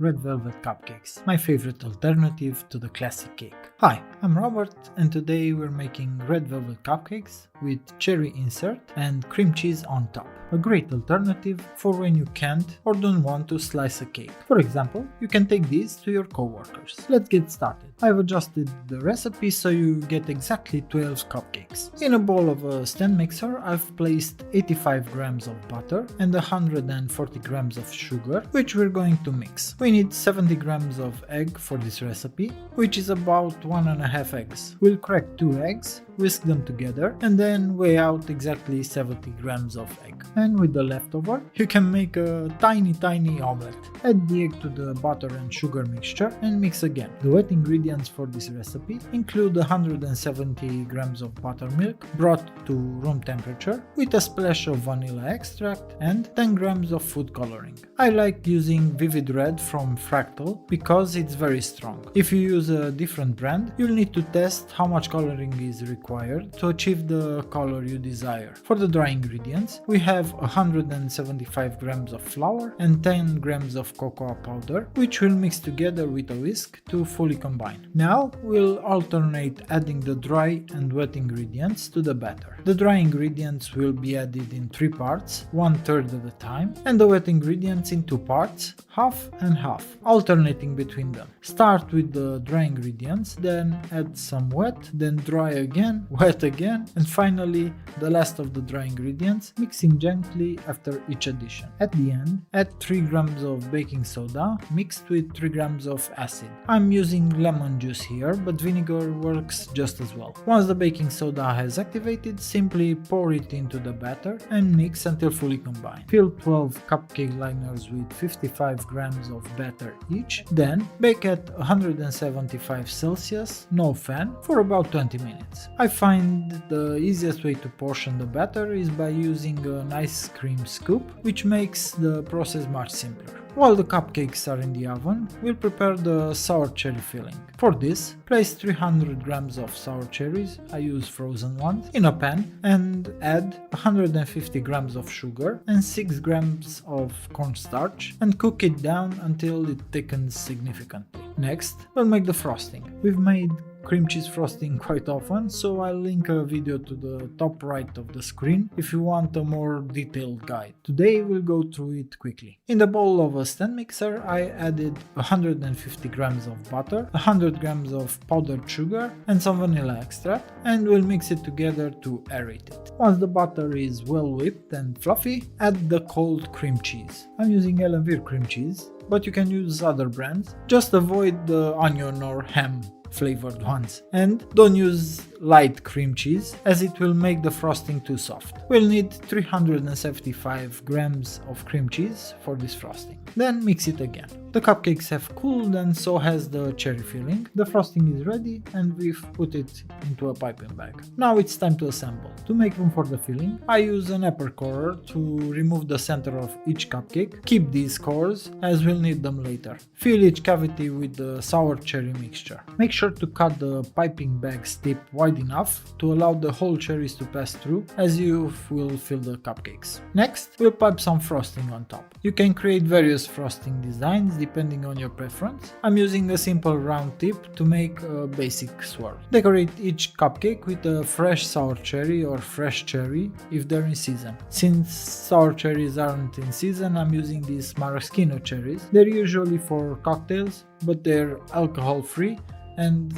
red velvet cupcakes, my favorite alternative to the classic cake. Hi, I'm Robert and today we're making red velvet cupcakes with cherry insert and cream cheese on top. A great alternative for when you can't or don't want to slice a cake. For example, you can take these to your coworkers. Let's get started. I've adjusted the recipe so you get exactly 12 cupcakes. In a bowl of a stand mixer, I've placed 85 grams of butter and 140 grams of sugar, which we're going to mix. We need 70 grams of egg for this recipe, which is about 1.5 eggs. We'll crack 2 eggs, whisk them together, and then weigh out exactly 70 grams of egg. And with the leftover, you can make a tiny omelette. Add the egg to the butter and sugar mixture and mix again. The wet ingredients for this recipe include 170 grams of buttermilk brought to room temperature with a splash of vanilla extract and 10 grams of food coloring. I like using Vivid Red from Fractal because it's very strong. If you use a different brand, you'll need to test how much coloring is required to achieve the color you desire. For the dry ingredients, we have 175 grams of flour and 10 grams of cocoa powder, which we'll mix together with a whisk to fully combine. Now we'll alternate adding the dry and wet ingredients to the batter. The dry ingredients will be added in 3 parts, 1/3 at a time, and the wet ingredients in 2 parts, half and half, alternating between them. Start with the dry ingredients, then add some wet, then dry again, wet again, and finally the last of the dry ingredients, mixing gently after each addition. At the end, add 3 grams of baking soda mixed with 3 grams of acid. I'm using lemon juice here, but vinegar works just as well. Once the baking soda has activated, simply pour it into the batter and mix until fully combined. Fill 12 cupcake liners with 55 grams of batter each, then bake at 175 Celsius, no fan, for about 20 minutes. I find the easiest way to portion the batter is by using an ice cream scoop, which makes the process much simpler. While the cupcakes are in the oven, we'll prepare the sour cherry filling. For this, place 300 grams of sour cherries, I use frozen ones, in a pan and add 150 grams of sugar and 6 grams of cornstarch and cook it down until it thickens significantly. Next, we'll make the frosting. We've made cream cheese frosting quite often, so I'll link a video to the top right of the screen if you want a more detailed guide. Today we'll go through it quickly. In the bowl of a stand mixer, I added 150 grams of butter, 100 grams of powdered sugar and some vanilla extract, and we'll mix it together to aerate it. Once the butter is well whipped and fluffy, add the cold cream cheese. I'm using Ellenvere cream cheese, but you can use other brands. Just avoid the onion or ham flavored ones, and don't use light cream cheese as it will make the frosting too soft. We'll need 375 grams of cream cheese for this frosting. Then mix it again. The cupcakes have cooled and so has the cherry filling. The frosting is ready and we've put it into a piping bag. Now it's time to assemble. To make room for the filling, I use an apple corer to remove the center of each cupcake. Keep these cores as we'll need them later. Fill each cavity with the sour cherry mixture. Make sure to cut the piping bag's tip wide enough to allow the whole cherries to pass through as you will fill the cupcakes. Next, we'll pipe some frosting on top. You can create various frosting designs depending on your preference. I'm using a simple round tip to make a basic swirl. Decorate each cupcake with a fresh sour cherry or fresh cherry if they're in season. Since sour cherries aren't in season, I'm using these maraschino cherries. They're usually for cocktails, but they're alcohol free and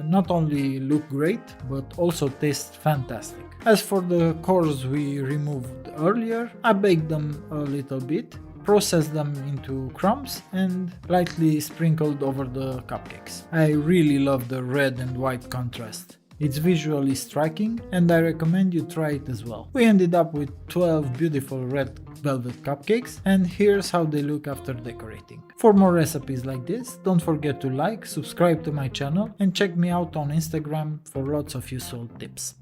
not only look great but also taste fantastic. As for the cores we removed earlier, I baked them a little bit, processed them into crumbs and lightly sprinkled over the cupcakes. I really love the red and white contrast. It's visually striking and I recommend you try it as well. We ended up with 12 beautiful red velvet cupcakes and here's how they look after decorating. For more recipes like this, don't forget to like, subscribe to my channel and check me out on Instagram for lots of useful tips.